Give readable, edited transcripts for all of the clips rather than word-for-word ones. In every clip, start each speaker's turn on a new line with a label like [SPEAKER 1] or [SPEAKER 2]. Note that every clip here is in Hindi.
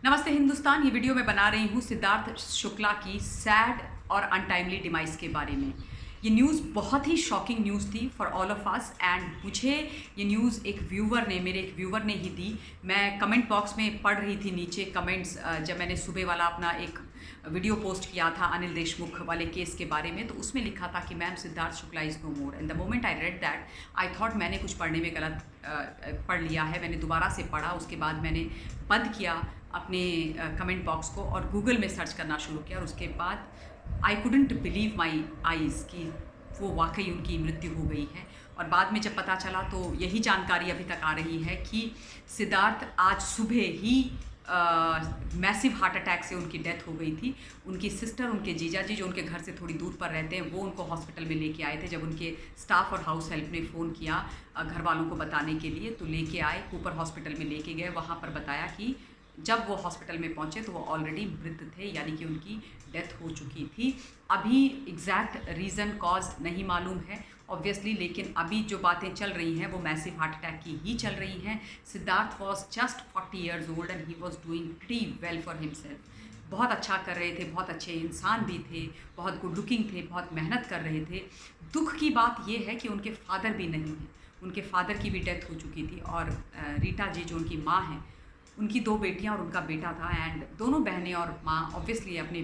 [SPEAKER 1] नमस्ते हिंदुस्तान। ये वीडियो मैं बना रही हूँ सिद्धार्थ शुक्ला की सैड और अनटाइमली डिमाइस के बारे में। ये न्यूज़ बहुत ही शॉकिंग न्यूज़ थी for all of us and मुझे ये न्यूज़ मेरे एक व्यूवर ने ही दी। मैं कमेंट बॉक्स में पढ़ रही थी नीचे कमेंट्स, जब मैंने सुबह वाला अपना एक वीडियो पोस्ट किया था अनिल देशमुख वाले केस के बारे में, तो उसमें लिखा था कि ma'am Siddharth Shukla is no more. And the moment I read that I thought मैंने कुछ पढ़ने में गलत पढ़ लिया है। मैंने दोबारा से पढ़ा, उसके बाद मैंने बंद किया अपने कमेंट बॉक्स को और गूगल में सर्च करना शुरू किया और उसके बाद I couldn't believe my eyes कि वो वाकई उनकी मृत्यु हो गई है। और बाद में जब पता चला तो यही जानकारी अभी तक आ रही है कि सिद्धार्थ आज सुबह ही मैसिव हार्ट अटैक से उनकी डेथ हो गई थी। उनकी सिस्टर, उनके जीजा जी जो उनके घर से थोड़ी दूर पर रहते हैं, वो उनको हॉस्पिटल में लेके आए थे। जब उनके स्टाफ और हाउस हेल्प ने फ़ोन किया घर वालों को बताने के लिए, तो लेके आए, कूपर हॉस्पिटल में लेके गए। वहाँ पर बताया कि जब वो हॉस्पिटल में पहुँचे तो वो ऑलरेडी मृत थे, यानी कि उनकी डेथ हो चुकी थी। अभी एग्जैक्ट रीज़न कॉज नहीं मालूम है ऑब्वियसली, लेकिन अभी जो बातें चल रही हैं वो मैसिव हार्ट अटैक की ही चल रही हैं। Siddharth was just 40 years old and he was doing pretty well for himself. बहुत अच्छा कर रहे थे, बहुत अच्छे इंसान भी थे, बहुत गुड लुकिंग थे, बहुत मेहनत कर रहे थे। दुख की बात ये है कि उनके फादर भी नहीं हैं। उनके फादर की भी डेथ हो चुकी थी और रीटा जी जो उनकी माँ हैं, उनकी 2 बेटियां और उनका बेटा था। एंड दोनों बहनें और माँ ऑब्वियसली अपने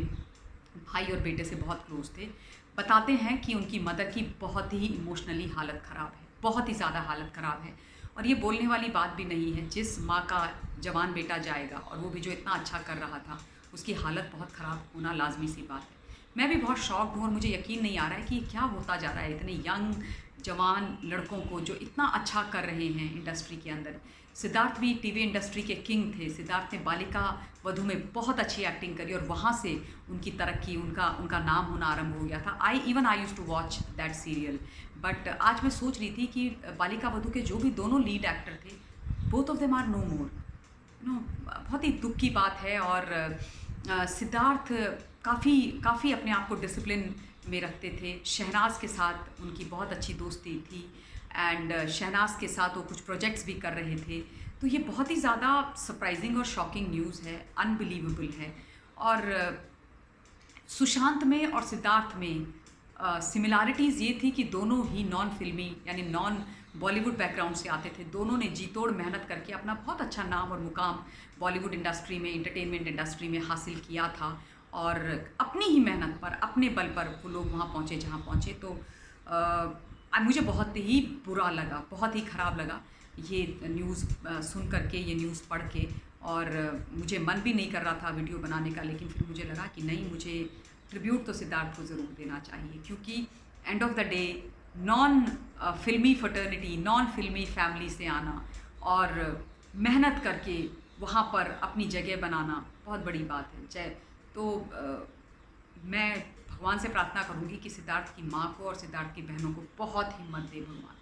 [SPEAKER 1] भाई और बेटे से बहुत क्लोज थे। बताते हैं कि उनकी मदर की बहुत ही इमोशनली हालत ख़राब है, बहुत ही ज़्यादा हालत ख़राब है। और ये बोलने वाली बात भी नहीं है, जिस माँ का जवान बेटा जाएगा और वो भी जो इतना अच्छा कर रहा था, उसकी हालत बहुत ख़राब होना लाजमी सी बात है। मैं भी बहुत शॉक्ड हूँ और मुझे यकीन नहीं आ रहा है कि क्या होता जा रहा है इतने यंग जवान लड़कों को जो इतना अच्छा कर रहे हैं इंडस्ट्री के अंदर। सिद्धार्थ भी टीवी इंडस्ट्री के किंग थे। सिद्धार्थ ने बालिका वधू में बहुत अच्छी एक्टिंग करी और वहाँ से उनकी तरक्की, उनका उनका नाम होना आरंभ हो गया था। I used to watch that serial. But आज मैं सोच रही थी कि बालिका वधू के जो भी दोनों लीड एक्टर थे, both of them are no more. बहुत ही दुख की बात है। और सिद्धार्थ काफ़ी काफ़ी अपने आप को डिसिप्लिन में रखते थे। शहनाज के साथ उनकी बहुत अच्छी दोस्ती थी एंड शहनाज के साथ वो कुछ प्रोजेक्ट्स भी कर रहे थे। तो ये बहुत ही ज़्यादा सरप्राइजिंग और शॉकिंग न्यूज़ है, अनबिलीवेबल है। और सुशांत में और सिद्धार्थ में सिमिलैरिटीज़ ये थी कि दोनों ही नॉन फिल्मी यानी नॉन बॉलीवुड बैकग्राउंड से आते थे। दोनों ने जी तोड़ मेहनत करके अपना बहुत अच्छा नाम और मुकाम बॉलीवुड इंडस्ट्री में, एंटरटेनमेंट इंडस्ट्री में हासिल किया था। और अपनी ही मेहनत पर, अपने बल पर वो लोग वहाँ पहुँचे जहाँ पहुँचे। तो मुझे बहुत ही बुरा लगा, बहुत ही ख़राब लगा ये न्यूज़ सुन करके, ये न्यूज़ पढ़ के। और मुझे मन भी नहीं कर रहा था वीडियो बनाने का, लेकिन फिर मुझे लगा कि नहीं, मुझे ट्रिब्यूट तो सिद्धार्थ को ज़रूर देना चाहिए, क्योंकि end of the day non फिल्मी फटर्निटी, नॉन फिल्मी फैमिली से आना और मेहनत करके वहाँ पर अपनी जगह बनाना बहुत बड़ी बात है। तो मैं भगवान से प्रार्थना करूँगी कि सिद्धार्थ की माँ को और सिद्धार्थ की बहनों को बहुत हिम्मत दे भगवान,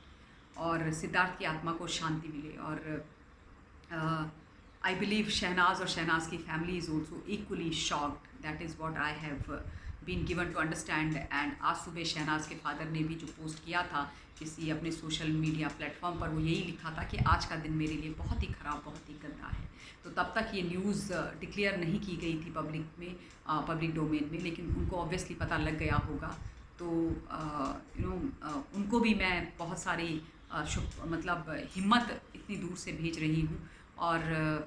[SPEAKER 1] और सिद्धार्थ की आत्मा को शांति मिले। और आई बिलीव शहनाज और शहनाज की family is also equally shocked. That is what I have been given to understand. And आज सुबह शहनाज के फादर ने भी जो पोस्ट किया था किसी अपने सोशल मीडिया प्लेटफॉर्म पर, वो यही लिखा था कि आज का दिन मेरे लिए बहुत ही ख़राब, बहुत ही गंदा है। तो तब तक ये न्यूज़ डिक्लेयर नहीं की गई थी पब्लिक में, पब्लिक डोमेन में, लेकिन उनको ऑब्वियसली पता लग गया होगा। तो उनको भी मैं बहुत सारी मतलब हिम्मत इतनी दूर से भेज रही हूँ। और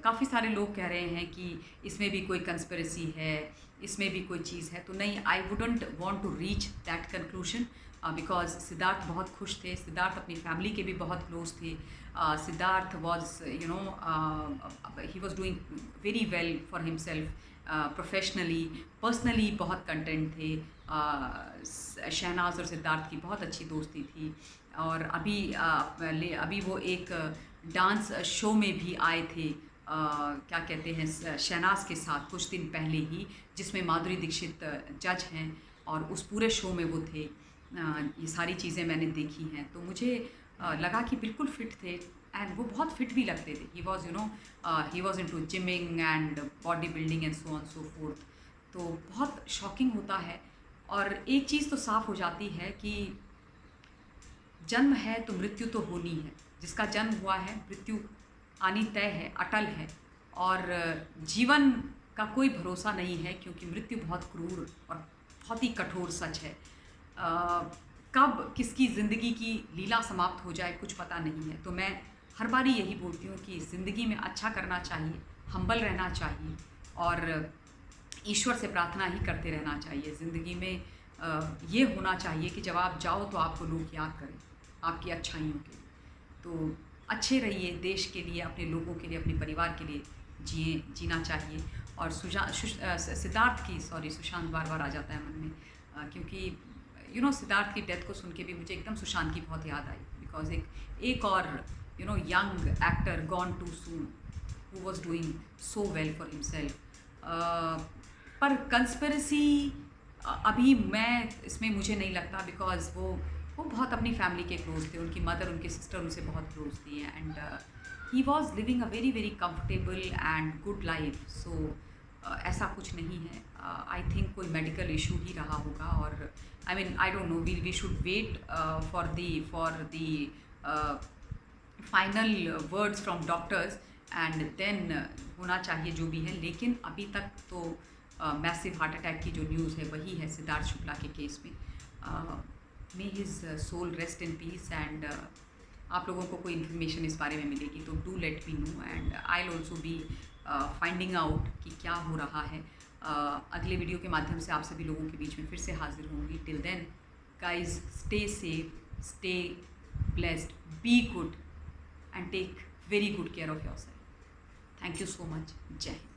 [SPEAKER 1] काफ़ी सारे लोग कह रहे हैं कि इसमें भी कोई कंस्पिरेसी है, इसमें भी कोई चीज़ है। तो नहीं, I wouldn't want to reach that conclusion, because Siddharth बहुत खुश थे। सिद्धार्थ अपनी फैमिली के भी बहुत क्लोज थे। Siddharth was he was doing very well for himself, professionally, personally बहुत कंटेंट थे। शहनाज और सिद्धार्थ की बहुत अच्छी दोस्ती थी। और अभी वो एक डांस शो में भी आए थे, क्या कहते हैं, शहनाज के साथ कुछ दिन पहले ही, जिसमें माधुरी दीक्षित जज हैं, और उस पूरे शो में वो थे। ये सारी चीज़ें मैंने देखी हैं, तो मुझे लगा कि बिल्कुल फिट थे एंड वो बहुत फिट भी लगते थे। He was into gymming and body building and so on so fourth. तो बहुत शॉकिंग होता है। और एक चीज़ तो साफ़ हो जाती है कि जन्म है तो मृत्यु तो होनी है। जिसका जन्म हुआ है, मृत्यु आनी तय है, अटल है। और जीवन का कोई भरोसा नहीं है, क्योंकि मृत्यु बहुत क्रूर और बहुत ही कठोर सच है। कब किसकी ज़िंदगी की लीला समाप्त हो जाए कुछ पता नहीं है। तो मैं हर बारी यही बोलती हूँ कि ज़िंदगी में अच्छा करना चाहिए, हम्बल रहना चाहिए और ईश्वर से प्रार्थना ही करते रहना चाहिए। ज़िंदगी में ये होना चाहिए कि जब आप जाओ तो आपको लोग याद करें आपकी अच्छाइयों के लिए। तो अच्छे रहिए, देश के लिए, अपने लोगों के लिए, अपने परिवार के लिए जीना चाहिए। और सुशांत बार आ जाता है मन में, क्योंकि सिद्धार्थ की डेथ को सुन के भी मुझे एकदम सुशांत की बहुत याद आई। बिकॉज एक और young actor gone too soon who was doing so well for himself. पर कंस्पिरेसी अभी मैं इसमें मुझे नहीं लगता, बिकॉज वो बहुत अपनी फैमिली के क्लोज थे। उनकी मदर, उनके सिस्टर उनसे बहुत क्लोज थी, and he was living a very very comfortable and good life. So ऐसा कुछ नहीं है। आई थिंक कोई मेडिकल इशू ही रहा होगा, और I don't know, we should wait for the final words from doctors, and then होना चाहिए जो भी है। लेकिन अभी तक तो मैसिव हार्ट अटैक की जो न्यूज़ है वही है सिद्धार्थ शुक्ला के केस में। May his soul rest in peace, and आप लोगों को कोई इन्फॉर्मेशन इस बारे में मिलेगी तो do let me know, and I will also be finding out कि क्या हो रहा है। अगले वीडियो के माध्यम से आप सभी लोगों के बीच में फिर से हाजिर होंगी। Till then guys, stay safe, stay blessed, be good, and take very good care of yourself. Thank you so much. Jai Hind.